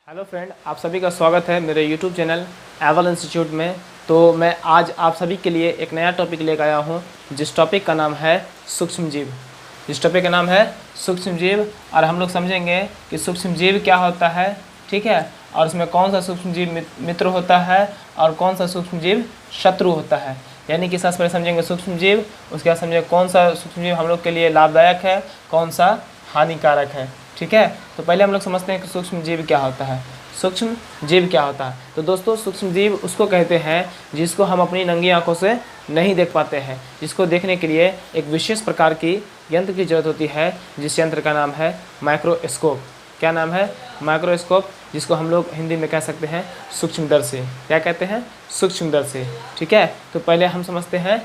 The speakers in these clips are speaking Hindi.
हेलो फ्रेंड, आप सभी का स्वागत है मेरे यूट्यूब चैनल एवल इंस्टीट्यूट में। तो मैं आज आप सभी के लिए एक नया टॉपिक लेकर आया हूं, जिस टॉपिक का नाम है सूक्ष्म जीव। जिस टॉपिक का नाम है सूक्ष्म जीव, और हम लोग समझेंगे कि सूक्ष्म जीव क्या होता है, ठीक है, और उसमें कौन सा सूक्ष्म जीव मित्र होता है और कौन सा सूक्ष्म जीव शत्रु होता है। यानी कि सबसे पहले समझेंगे सूक्ष्म जीव, उसके बाद समझेंगे कौन सा सूक्ष्म जीव हम लोग के लिए लाभदायक है, कौन सा हानिकारक है, ठीक है। तो पहले हम लोग समझते हैं कि सूक्ष्म जीव क्या होता है। सूक्ष्म जीव क्या होता है? तो दोस्तों, सूक्ष्म जीव उसको कहते हैं जिसको हम अपनी नंगी आंखों से नहीं देख पाते हैं, जिसको देखने के लिए एक विशेष प्रकार की यंत्र की जरूरत होती है, जिस यंत्र का नाम है माइक्रोस्कोप। क्या नाम है? माइक्रोस्कोप, जिसको हम लोग हिंदी में कह सकते हैं सूक्ष्मदर्शी। क्या कहते हैं? सूक्ष्मदर्शी, ठीक है। तो पहले हम समझते हैं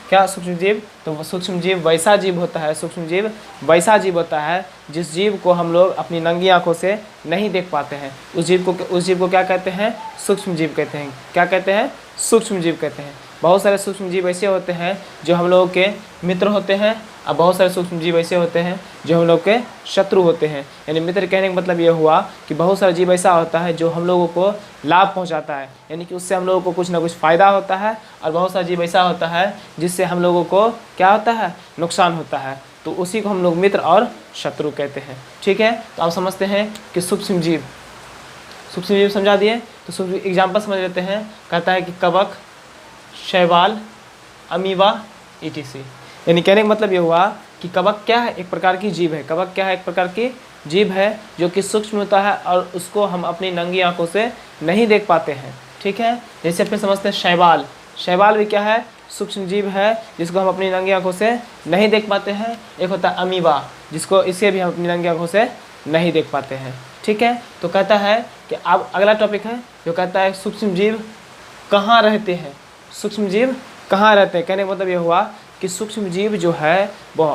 क्या सूक्ष्म जीव। तो सूक्ष्म जीव वैसा जीव होता है, सूक्ष्म जीव वैसा जीव होता है जिस जीव को हम लोग अपनी नंगी आंखों से नहीं देख पाते हैं। उस जीव को क्या कहते हैं? सूक्ष्म जीव कहते हैं। क्या कहते हैं? सूक्ष्म जीव कहते हैं। बहुत सारे सूक्ष्म जीव ऐसे होते हैं जो हम लोगों के मित्र होते हैं, और बहुत सारे सूक्ष्म जीव ऐसे होते हैं जो हम लोग के शत्रु होते हैं। यानी मित्र कहने का मतलब ये हुआ कि बहुत सारा जीव ऐसा होता है जो हम लोगों को लाभ पहुंचाता है, यानी कि उससे हम लोगों को कुछ ना कुछ फ़ायदा होता है, और बहुत सारा जीव ऐसा होता है जिससे हम लोगों को क्या होता है? नुकसान होता है। तो उसी को हम लोग मित्र और शत्रु कहते हैं, ठीक है। तो आप समझते हैं कि सूक्ष्म जीव समझा दिए। तो सूक्ष्म एग्जाम्पल समझ लेते हैं। कहता है कि कवक, शैवाल, अमीबा, ईटीसी। यानी कहने का मतलब ये हुआ कि कवक क्या है? एक प्रकार की जीव है। कवक क्या है? एक प्रकार की जीव है जो कि सूक्ष्म होता है और उसको हम अपनी नंगी आंखों से नहीं देख पाते हैं, ठीक है। जैसे फिर समझते हैं शैवाल। शैवाल भी क्या है? सूक्ष्म जीव है जिसको हम अपनी नंगी आंखों से नहीं देख पाते हैं। एक होता है अमीबा, इसे भी हम अपनी नंगी आंखों से नहीं देख पाते हैं, ठीक है। तो कहता है कि अब अगला टॉपिक है जो कहता है सूक्ष्म जीव कहाँ रहते हैं। सूक्ष्म जीव कहाँ रहते हैं? कहने का मतलब ये हुआ कि सूक्ष्म जीव जो है वो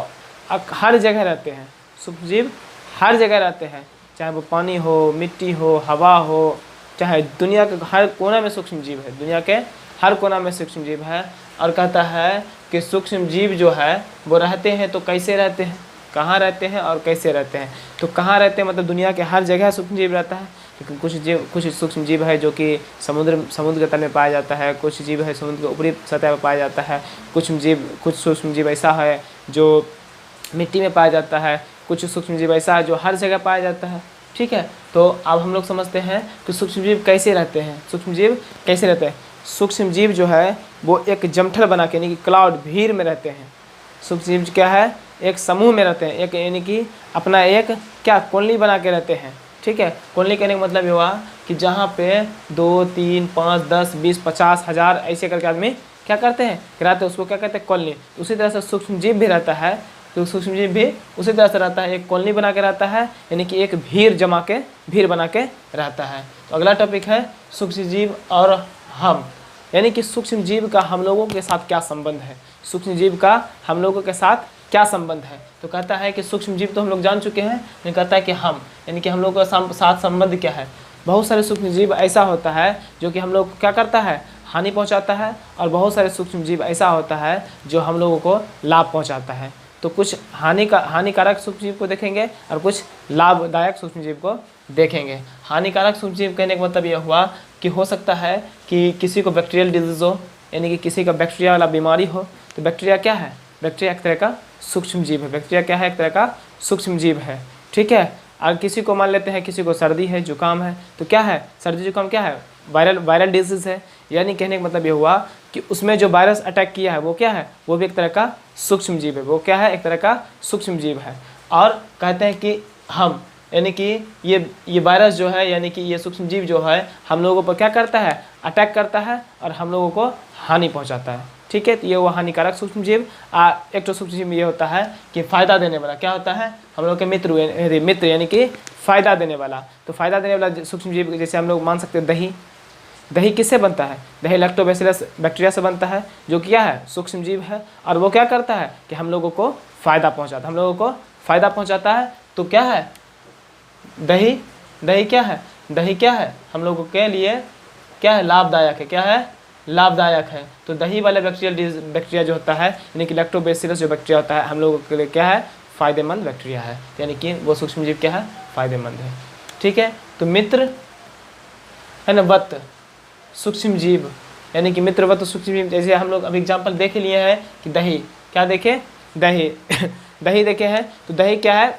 हर जगह रहते हैं। सूक्ष्म जीव हर जगह रहते हैं, चाहे वो पानी हो, मिट्टी हो, हवा हो, चाहे दुनिया के हर कोना में सूक्ष्म जीव है। दुनिया के हर कोना में सूक्ष्म जीव है। और कहता है कि सूक्ष्म जीव जो है वो रहते हैं तो कैसे रहते हैं, कहाँ रहते हैं और कैसे रहते हैं। तो कहाँ रहते हैं मतलब दुनिया के हर जगह सूक्ष्म जीव रहता है, लेकिन कुछ सूक्ष्म जीव है जो कि समुद्र के तल में पाया जाता है, कुछ जीव है समुद्र के ऊपरी सतह पर पाया जाता है, कुछ सूक्ष्म जीव ऐसा है जो मिट्टी में पाया जाता है, कुछ सूक्ष्म जीव ऐसा है जो हर जगह पाया जाता है, ठीक है। तो अब हम लोग समझते हैं कि सूक्ष्म जीव कैसे रहते हैं। सूक्ष्म जीव कैसे रहते हैं? सूक्ष्म जीव जो है वो एक जमठल बना के, यानी कि क्लाउड, भीड़ में रहते हैं। सूक्ष्म जीव क्या है? एक समूह में रहते हैं, एक यानी कि अपना एक क्या कॉलोनी बना के रहते हैं, ठीक है। कॉलोनी कहने का मतलब ये हुआ कि जहाँ पे 2, 3, 5, 10, 20, 50, 1000 ऐसे करके आदमी क्या करते हैं? रहते हैं, उसको क्या कहते हैं? कॉलोनी। उसी तरह से सूक्ष्म जीव भी रहता है। तो सूक्ष्म जीव भी उसी तरह से रहता है, एक कॉलोनी बना के रहता है, यानी कि एक भीड़ बना के रहता है। तो अगला टॉपिक है सूक्ष्म जीव और हम, यानी कि सूक्ष्म जीव का हम लोगों के साथ क्या संबंध है। सूक्ष्म जीव का हम लोगों के साथ क्या संबंध है? तो कहता है कि सूक्ष्म जीव तो हम लोग जान चुके हैं, लेकिन कहता है कि हम, यानी कि हम लोग का साथ संबंध क्या है। बहुत सारे सूक्ष्म जीव ऐसा होता है जो कि हम लोग को क्या करता है? हानि पहुंचाता है, और बहुत सारे सूक्ष्म जीव ऐसा होता है जो हम लोगों को लाभ पहुंचाता है। तो कुछ हानिकारक सूक्ष्म जीव को देखेंगे और कुछ लाभदायक सूक्ष्म जीव को देखेंगे। हानिकारक सूक्ष्म जीव कहने का मतलब यह हुआ कि हो सकता है कि किसी को बैक्टीरियल डिजीज हो, यानी कि किसी का बैक्टीरिया वाला बीमारी हो। तो बैक्टीरिया क्या है? बैक्टीरिया एक तरह का सूक्ष्म जीव है। बैक्टीरिया क्या है? एक तरह का सूक्ष्म जीव है, ठीक है। और किसी को मान लेते हैं किसी को सर्दी है, जुकाम है, तो क्या है? सर्दी जुकाम क्या है? वायरल डिजीज़ है। यानी कहने का मतलब ये हुआ कि उसमें जो वायरस अटैक किया है वो क्या है? वो भी एक तरह का सूक्ष्म जीव है। वो क्या है? एक तरह का सूक्ष्म जीव है। और कहते हैं कि हम, यानी कि ये वायरस जो है, यानी कि ये सूक्ष्म जीव जो है हम लोगों पर क्या करता है? अटैक करता है और हम लोगों को हानि पहुंचाता है, ठीक है। तो ये वो हानिकारक सूक्ष्म जीव। एक तो सूक्ष्म जीव ये होता है कि फ़ायदा देने वाला। क्या होता है? हम लोग के मित्र यानी कि फ़ायदा देने वाला। तो फ़ायदा देने वाला सूक्ष्म जीव जैसे हम लोग मान सकते हैं दही किससे बनता है? दही लैक्टोबैसिलस बैक्टीरिया से बनता है, जो क्या है? सूक्ष्म जीव है। और वो क्या करता है कि हम लोगों को फ़ायदा पहुंचाता है। तो क्या है? दही क्या है? हम लोगों के लिए क्या है? लाभदायक है। क्या है? लाभदायक है। तो दही वाले बैक्टीरिया जो होता है, यानी कि लैक्टोबैसिलस जो बैक्टीरिया होता है, हम लोगों के लिए क्या है? फ़ायदेमंद बैक्टीरिया है। यानी कि वो सूक्ष्म जीव क्या है? फ़ायदेमंद है, ठीक है। तो मित्र है ना वत सूक्ष्म जीव, यानी कि मित्रवत सूक्ष्म जीव, जैसे हम लोग अभी एग्जाम्पल देख लिए हैं कि दही, क्या देखे, दही दही देखे हैं। तो दही क्या है,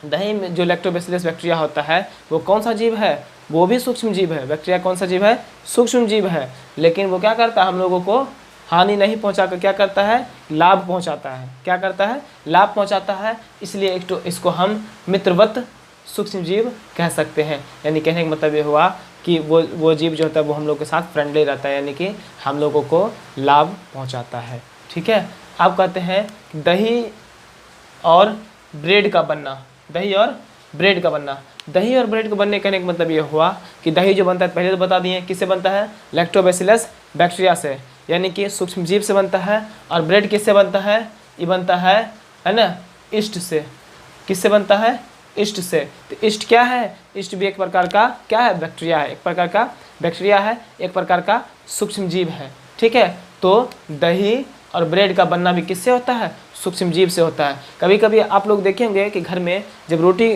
दही में जो लैक्टोबैसिलस बैक्टीरिया होता है वो कौन सा जीव है, वो भी सूक्ष्म जीव है। बैक्टीरिया कौन सा जीव है, सूक्ष्म जीव है, लेकिन वो क्या करता है, हम लोगों को हानि नहीं पहुंचाकर क्या करता है, लाभ पहुंचाता है। क्या करता है, लाभ पहुंचाता है। इसलिए एक तो इसको हम मित्रवत सूक्ष्म जीव कह सकते हैं। यानी कहने का मतलब ये हुआ कि वो जीव जो होता है वो हम लोग के साथ फ्रेंडली रहता है, यानी कि हम लोगों को लाभ पहुंचाता है। ठीक है। आप कहते हैं दही और ब्रेड का बनना, दही और ब्रेड का बनना। दही और ब्रेड का बनने कहने का मतलब ये हुआ कि दही जो बनता है पहले तो बता दिए किससे बनता है, लैक्टोबैसिलस बैक्टीरिया से, यानी कि सूक्ष्म जीव से बनता है। और ब्रेड किससे बनता है, ये बनता है ना ईस्ट से। किससे बनता है, ईस्ट से। तो ईस्ट क्या है, ईस्ट भी एक प्रकार का क्या है, बैक्टीरिया है, एक प्रकार का बैक्टीरिया है, एक प्रकार का सूक्ष्म जीव है। ठीक है। तो दही और ब्रेड का बनना भी किससे होता है, सूक्ष्म जीव से होता है। कभी कभी आप लोग देखेंगे कि घर में जब रोटी,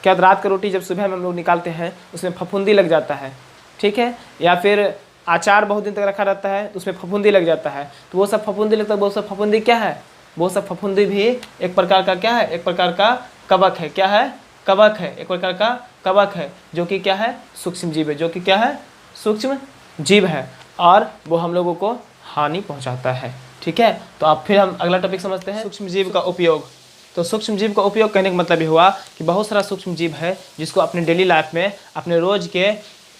क्या रात का रोटी जब सुबह में हम लोग निकालते हैं उसमें फफूंदी लग जाता है। ठीक है। या फिर अचार बहुत दिन तक रखा रहता है तो उसमें फफूंदी लग जाता है। तो वो सब फफूंदी लगता है, वो सब फफूंदी क्या है, वो सब फफूंदी भी एक प्रकार का क्या है, एक प्रकार का कवक है। क्या है, कवक है, एक प्रकार का कवक है, जो कि क्या है, सूक्ष्म जीव है, जो कि क्या है, सूक्ष्म जीव है, और वो हम लोगों को हानि पहुंचाता है। ठीक है। तो आप फिर हम अगला टॉपिक समझते हैं, सूक्ष्म जीव का उपयोग। तो सूक्ष्म जीव का उपयोग कहने का मतलब ये हुआ कि बहुत सारा सूक्ष्म जीव है जिसको अपने डेली लाइफ में, अपने रोज के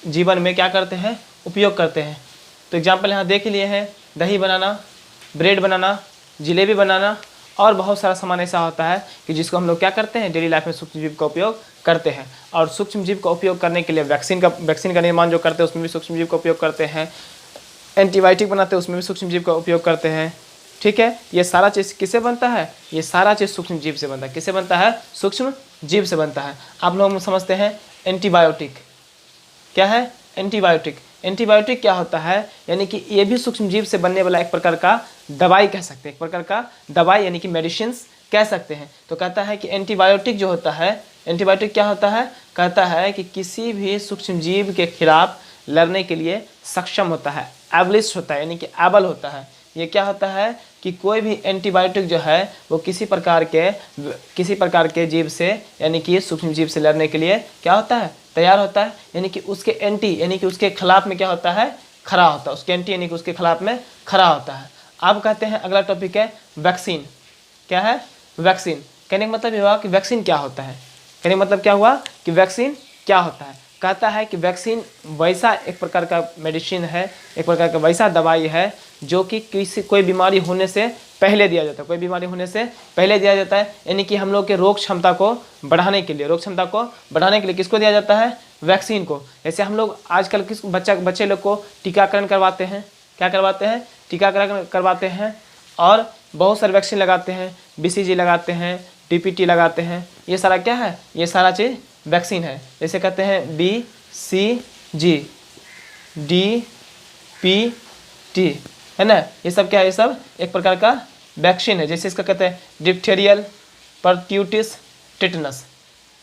जीवन में क्या करते हैं, उपयोग करते हैं। तो एग्जाम्पल यहाँ देख लिए हैं, दही बनाना, ब्रेड बनाना, जिलेबी बनाना, और बहुत सारा सामान ऐसा होता है कि जिसको हम लोग क्या करते हैं, डेली लाइफ में सूक्ष्म जीव का उपयोग करते हैं। और सूक्ष्म जीव का उपयोग करने के लिए वैक्सीन का निर्माण जो करते हैं उसमें भी सूक्ष्म जीव का उपयोग करते हैं। एंटीबायोटिक बनाते हैं उसमें भी सूक्ष्म जीव का उपयोग करते हैं। ठीक है। ये सारा चीज़ किससे बनता है, ये सारा चीज़ सूक्ष्म जीव से बनता है। किससे बनता है, सूक्ष्म जीव से बनता है। आप लोग समझते हैं एंटीबायोटिक क्या है, एंटीबायोटिक। एंटीबायोटिक क्या होता है, यानी कि ये भी सूक्ष्म जीव से बनने वाला एक प्रकार का दवाई कह सकते हैं, एक प्रकार का दवाई यानी कि मेडिसिन कह सकते हैं। तो कहता है कि एंटीबायोटिक जो होता है, एंटीबायोटिक क्या होता है, कहता है कि किसी भी सूक्ष्म जीव के खिलाफ लड़ने के लिए सक्षम होता है, एबलिश होता है, यानी कि एबल होता है। ये क्या होता है कि कोई भी एंटीबायोटिक जो है वो किसी प्रकार के जीव से, यानी कि सूक्ष्म जीव से लड़ने के लिए क्या होता है, तैयार होता है। यानी कि उसके एंटी, यानी कि उसके खिलाफ में क्या होता है, खड़ा होता है। उसके एंटी यानी कि उसके खिलाफ में खड़ा होता है। अब कहते हैं अगला टॉपिक है वैक्सीन। क्या है, वैक्सीन। कहने का मतलब ये हुआ कि वैक्सीन क्या होता है, कहने का मतलब क्या हुआ कि वैक्सीन क्या होता है। कहता है कि वैक्सीन वैसा एक प्रकार का मेडिसिन है, एक प्रकार का वैसा दवाई है जो कि कोई बीमारी होने से पहले दिया जाता है, कोई बीमारी होने से पहले दिया जाता है। यानी कि हम लोग के रोग क्षमता को बढ़ाने के लिए, किसको दिया जाता है, वैक्सीन को। जैसे हम लोग आजकल किस बच्चे लोग को टीकाकरण करवाते हैं, क्या करवाते हैं, टीकाकरण करवाते हैं, और बहुत सारे वैक्सीन लगाते हैं, BCG लगाते हैं, DPT लगाते हैं। ये सारा क्या है, ये सारा चीज़ वैक्सीन है। जैसे कहते हैं BCG, DPT, है ना, ये सब क्या है, ये सब एक प्रकार का वैक्सीन है। जैसे इसका कहते हैं डिप्थेरियल परट्यूटिस टेटनस,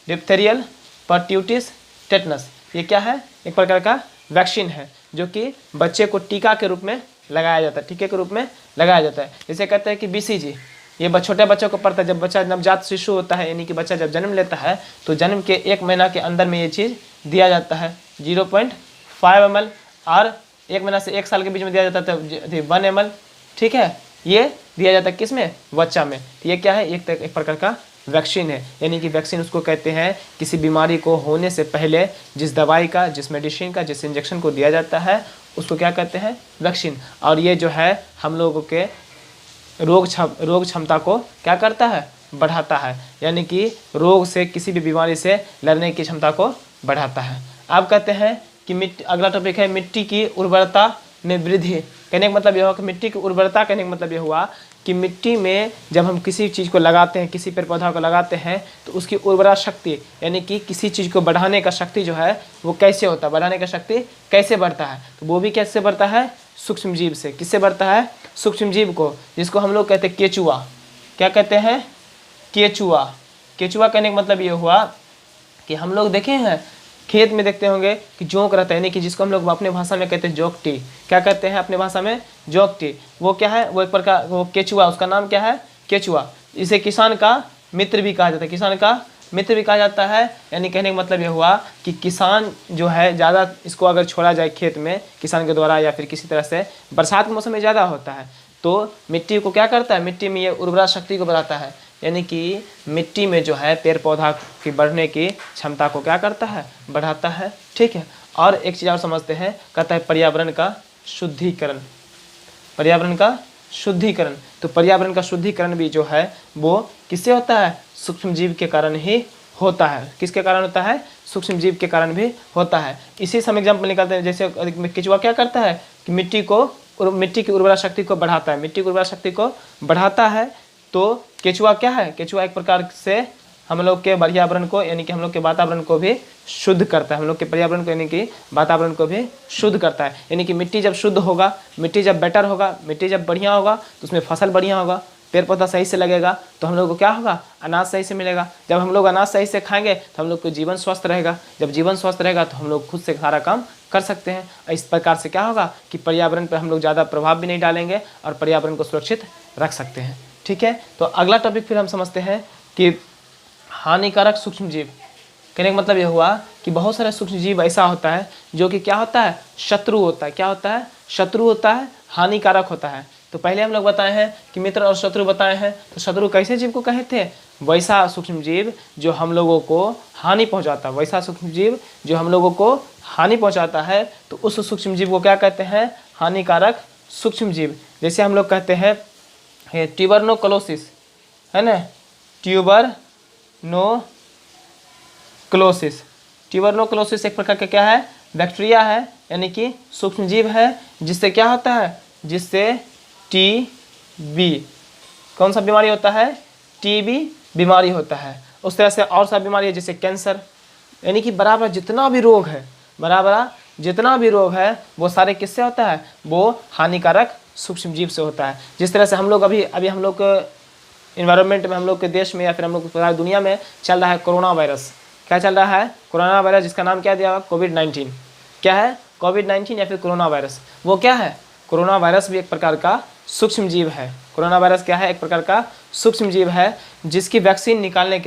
डिप्थेरियल परट्यूटिस टेटनस, ये क्या है, एक प्रकार का वैक्सीन है जो कि बच्चे को टीका के रूप में लगाया जाता है, टीके के रूप में लगाया जाता है। जैसे कहते हैं कि BCG, ये छोटे बच्चों को पड़ता है। जब बच्चा नवजात शिशु होता है, यानी कि बच्चा जब जन्म लेता है तो जन्म के 1 महीना के अंदर में ये चीज़ दिया जाता है, 0.5 ml, और 1 महीना से 1 साल के बीच में दिया जाता है 1 ml। ठीक है। ये दिया जाता है किस में, बच्चा में। तो ये क्या है, एक प्रकार का वैक्सीन है। यानी कि वैक्सीन उसको कहते हैं किसी बीमारी को होने से पहले जिस दवाई का, जिस मेडिसिन का, जिस इंजेक्शन को दिया जाता है उसको क्या कहते हैं, वैक्सीन। और ये जो है हम लोगों के रोग क्षमता को क्या करता है, बढ़ाता है, यानी कि रोग से, किसी भी बीमारी से लड़ने की क्षमता को बढ़ाता है। आप कहते हैं कि अगला टॉपिक है मिट्टी की उर्वरता में वृद्धि। कहने का मतलब यह हुआ कि मिट्टी की उर्वरता, कहने का मतलब यह हुआ कि मिट्टी में जब हम किसी चीज़ को लगाते हैं, किसी पेड़ पौधा को लगाते हैं, तो उसकी उर्वरा शक्ति, यानी कि किसी चीज़ को बढ़ाने का शक्ति जो है वो कैसे होता है, बढ़ाने का शक्ति कैसे बढ़ता है, तो वो भी कैसे बढ़ता है, सूक्ष्म जीव से। किससे बढ़ता है, सूक्ष्म जीव को, जिसको हम लोग कहते हैं केचुआ। क्या कहते हैं, केचुआ। केचुआ कहने का मतलब ये हुआ कि हम लोग देखे हैं खेत में देखते होंगे कि जोंक रहता है, यानी कि जिसको हम लोग अपने भाषा में कहते हैं जोकटी। क्या कहते हैं अपने भाषा में? जोकटी। वो क्या है? वो एक प्रकार वो केचुआ, उसका नाम क्या है? केचुआ। इसे किसान का मित्र भी कहा जाता है, किसान का मित्र भी कहा जाता है। यानी कहने का मतलब ये हुआ कि किसान जो है ज़्यादा इसको अगर छोड़ा जाए खेत में किसान के द्वारा या फिर किसी तरह से, बरसात के मौसम में ज़्यादा होता है तो मिट्टी को क्या करता है? मिट्टी में ये उर्वरा शक्ति को बढ़ाता है, यानी कि मिट्टी में जो है पेड़ पौधा की बढ़ने की क्षमता को क्या करता है? बढ़ाता है। ठीक है। और एक चीज़ और समझते हैं, कहता है पर्यावरण का शुद्धिकरण। पर्यावरण का शुद्धिकरण, तो पर्यावरण का शुद्धिकरण भी जो है वो किससे होता है? सूक्ष्म जीव के कारण ही होता है। किसके कारण होता है? सूक्ष्म जीव के कारण भी होता है। इसी से हम एग्जाम्पल निकालते हैं, जैसे केचुआ क्या करता है कि मिट्टी की उर्वरा शक्ति को बढ़ाता है, मिट्टी की उर्वरा शक्ति को बढ़ाता है। तो केचुआ क्या है? केचुआ एक प्रकार से हम लोग के पर्यावरण को यानी कि हम लोग के वातावरण को भी शुद्ध करता है, हम लोग के पर्यावरण को यानी कि वातावरण को भी शुद्ध करता है। यानी कि मिट्टी जब शुद्ध होगा, मिट्टी जब बेटर होगा, मिट्टी जब बढ़िया होगा तो उसमें फसल बढ़िया होगा, पेड़ पौधा सही से लगेगा तो हम लोग को क्या होगा? अनाज सही से मिलेगा। जब हम लोग अनाज सही से खाएंगे तो हम लोग को जीवन स्वस्थ रहेगा। जब जीवन स्वस्थ रहेगा तो हम लोग खुद से सारा काम कर सकते हैं। इस प्रकार से क्या होगा कि पर्यावरण पर हम लोग ज़्यादा प्रभाव भी नहीं डालेंगे और पर्यावरण को सुरक्षित रख सकते हैं। ठीक है। तो अगला टॉपिक फिर हम समझते हैं कि हानिकारक सूक्ष्म जीव। कहने का मतलब यह हुआ कि बहुत सारे सूक्ष्म जीव ऐसा होता है जो कि क्या होता है? शत्रु होता है। क्या होता है? शत्रु होता है, हानिकारक होता है। तो पहले हम लोग बताए हैं कि मित्र और शत्रु बताए हैं। तो शत्रु कैसे जीव को कहे थे? वैसा सूक्ष्म जीव जो हम लोगों को हानि पहुंचाता है, वैसा सूक्ष्म जीव जो हम लोगों को हानि पहुंचाता है। तो उस सूक्ष्म जीव को क्या कहते हैं? हानिकारक सूक्ष्म जीव। जैसे हम लोग कहते हैं ट्यूबरनोक्लोसिस, है ना, ट्यूबरनोक्लोसिस। ट्यूबरनोक्लोसिस एक प्रकार का क्या है? बैक्टीरिया है, यानी कि सूक्ष्म जीव है, जिससे क्या होता है? जिससे टीबी, कौन सा बीमारी होता है? टीबी बीमारी होता है। उस तरह से और सा बीमारी है जैसे कैंसर, यानी कि बराबर जितना भी रोग है, बराबर जितना भी रोग है वो सारे किससे होता है? वो हानिकारक सूक्ष्म जीव से होता है। जिस तरह से हम लोग अभी हम लोग इन्वायरमेंट में, हम लोग के देश में या फिर हम लोग पूरी दुनिया में चल रहा है कोरोना वायरस। क्या चल रहा है? कोरोना वायरस, जिसका नाम क्या दिया हुआ? कोविड-19। क्या है? कोविड-19 या फिर कोरोना वायरस। वो क्या है? कोरोना वायरस भी एक प्रकार का सूक्ष्म जीव है। कोरोना वायरस क्या है? एक प्रकार का सूक्ष्म जीव है, जिसकी वैक्सीन निकालने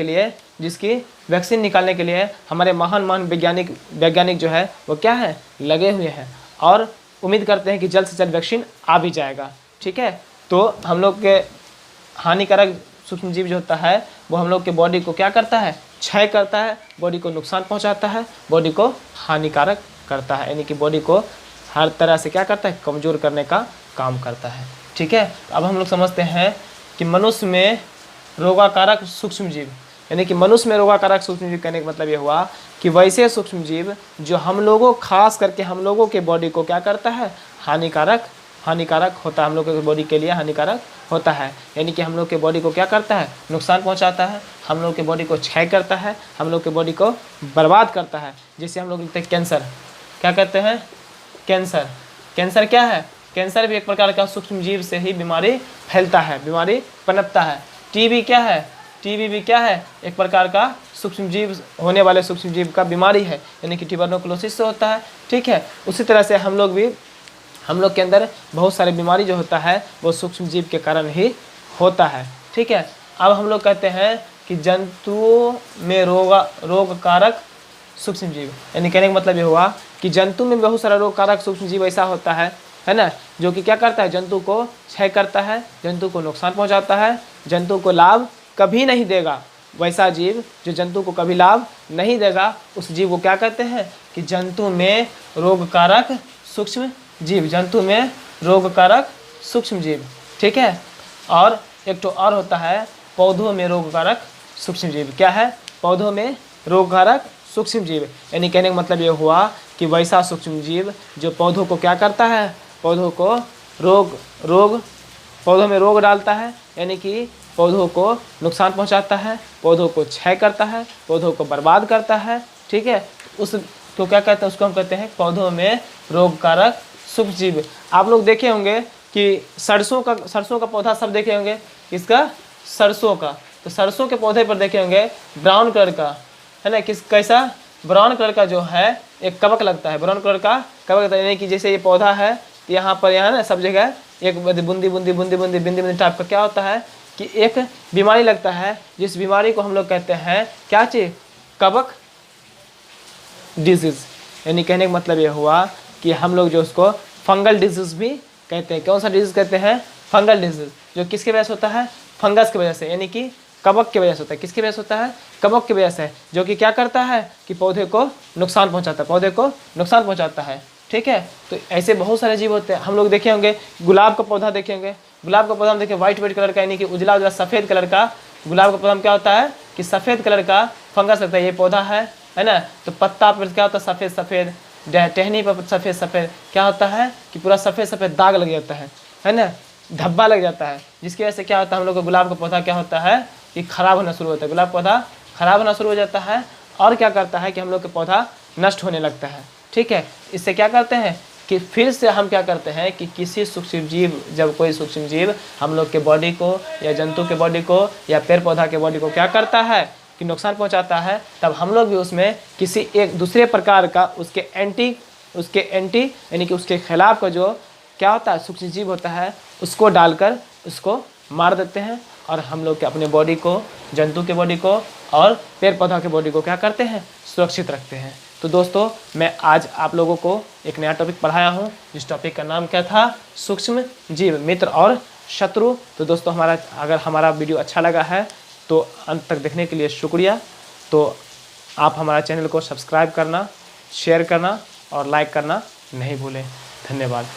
के लिए हमारे महान वैज्ञानिक जो है वो क्या है? लगे हुए हैं और उम्मीद करते हैं कि जल्द से जल्द वैक्सीन आ भी जाएगा। ठीक है। तो हम लोग के हानिकारक सूक्ष्म जीव जो होता है वो हम लोग के बॉडी को क्या करता है? क्षय करता है, बॉडी को नुकसान पहुंचाता है, बॉडी को हानिकारक करता है, यानी कि बॉडी को हर तरह से क्या करता है? कमज़ोर करने का काम करता है। ठीक है। अब हम लोग समझते हैं कि मनुष्य में रोगाकारक सूक्ष्म जीव, यानी कि मनुष्य में रोगाकारक सूक्ष्म जीव कहने का मतलब ये हुआ कि वैसे सूक्ष्म जीव जो हम लोगों, खास करके हम लोगों के बॉडी को क्या करता है? हानिकारक होता है, हम लोगों के बॉडी के लिए हानिकारक होता है। यानी कि हम लोग के बॉडी को क्या करता है? नुकसान पहुंचाता है, हम लोग के बॉडी को क्षय करता है, हम लोग के बॉडी को बर्बाद करता है। जैसे हम लोग लिखते हैं कैंसर। क्या कहते हैं? कैंसर। कैंसर क्या है? कैंसर भी एक प्रकार का सूक्ष्म जीव से ही बीमारी फैलता है, बीमारी पनपता है। टीबी क्या है? टीबी भी क्या है? एक प्रकार का सूक्ष्म जीव, होने वाले सूक्ष्म जीव का बीमारी है, यानी कि ट्यूबरनोक्लोसिस से होता है। ठीक है। उसी तरह से हम लोग के अंदर बहुत सारे बीमारी जो होता है वो सूक्ष्म जीव के कारण ही होता है। ठीक है। अब हम लोग कहते हैं कि जंतुओं में रोगकारक सूक्ष्म जीव, यानी कहने का मतलब ये हुआ कि जंतु में बहुत सारा रोगकारक सूक्ष्म जीव ऐसा होता है ना, जो कि क्या करता है? जंतु को क्षय करता है, जंतु को नुकसान पहुंचाता है, जंतु को लाभ कभी नहीं देगा। वैसा जीव जो जंतु को कभी लाभ नहीं देगा, उस जीव को क्या कहते हैं? कि जंतु में रोगकारक सूक्ष्म जीव, जंतु में रोगकारक सूक्ष्म जीव। ठीक है। और एक तो और होता है पौधों में रोगकारक सूक्ष्म जीव। क्या है? पौधों में रोगकारक सूक्ष्म जीव, यानी कहने का मतलब ये हुआ कि वैसा सूक्ष्म जीव जो पौधों को क्या करता है? पौधों को पौधों में रोग डालता है, यानी कि पौधों को नुकसान पहुंचाता है, पौधों को क्षय करता है, पौधों को बर्बाद करता है। ठीक है। उसको क्या कहते हैं? उसको हम कहते हैं पौधों में रोगकारक सूक्ष्म जीव। आप लोग देखे होंगे कि सरसों का पौधा सब देखे होंगे। इसका सरसों का, तो सरसों के पौधे पर देखे होंगे ब्राउन कलर का है ना, किस कैसा ब्राउन कलर का जो है एक कवक लगता है, ब्राउन कलर का कवक लगता है। यानी कि जैसे ये पौधा है, यहाँ पर यहाँ ना सब जगह एक बूंदी बूंदी बूंदी बूंदी बिंदी बिंदी टाइप का क्या होता है कि एक बीमारी लगता है, जिस बीमारी को हम लोग कहते हैं क्या चीज़, कवक डिजीज़। यानी कहने का मतलब ये हुआ कि हम लोग जो उसको फंगल डिजीज़ भी कहते हैं। कौन सा डिजीज़ कहते हैं, फंगल डिजीज़, जो किसके वजह से होता है, फंगस की वजह से, यानी कि कवक की वजह से होता है। किसकी वजह से होता है, कवक की वजह से, जो कि क्या करता है कि पौधे को नुकसान पहुंचाता है, पौधे को नुकसान पहुंचाता है। ठीक है, तो ऐसे बहुत सारे जीव होते हैं। हम लोग देखे होंगे गुलाब का पौधा, देखेंगे गुलाब का पौधा हम देखें व्हाइट कलर का, यानी कि उजला उजला सफ़ेद कलर का गुलाब का पौधा में क्या होता है कि सफ़ेद कलर का फंगस लगता है। ये पौधा है ना, तो पत्ता पर क्या होता है सफ़ेद सफ़ेद, टहनी पर सफ़ेद सफ़ेद क्या होता है कि पूरा सफ़ेद सफ़ेद दाग लग जाता है ना, धब्बा लग जाता है, जिसकी वजह से क्या होता है हम लोग का गुलाब का पौधा क्या होता है कि खराब होना शुरू होता है, गुलाब पौधा खराब होना शुरू हो जाता है। और क्या करता है कि हम लोग का पौधा नष्ट होने लगता है। ठीक है, इससे क्या करते हैं कि फिर से हम क्या करते हैं कि किसी सूक्ष्म जीव, जब कोई सूक्ष्म जीव हम लोग के बॉडी को या जंतु के बॉडी को या पेड़ पौधा के बॉडी को क्या करता है कि नुकसान पहुंचाता है, तब हम लोग भी उसमें किसी एक दूसरे प्रकार का उसके एंटी यानी कि उसके खिलाफ का जो क्या होता है सूक्ष्म जीव होता है, उसको डालकर उसको मार देते हैं। और हम लोग के अपने बॉडी को, जंतु के बॉडी को और पेड़ पौधा के बॉडी को क्या करते हैं, सुरक्षित रखते हैं। तो दोस्तों, मैं आज आप लोगों को एक नया टॉपिक पढ़ाया हूँ, जिस टॉपिक का नाम क्या था, सूक्ष्म जीव, मित्र और शत्रु। तो दोस्तों, अगर हमारा वीडियो अच्छा लगा है तो अंत तक देखने के लिए शुक्रिया। तो आप हमारा चैनल को सब्सक्राइब करना, शेयर करना और लाइक करना नहीं भूलें। धन्यवाद।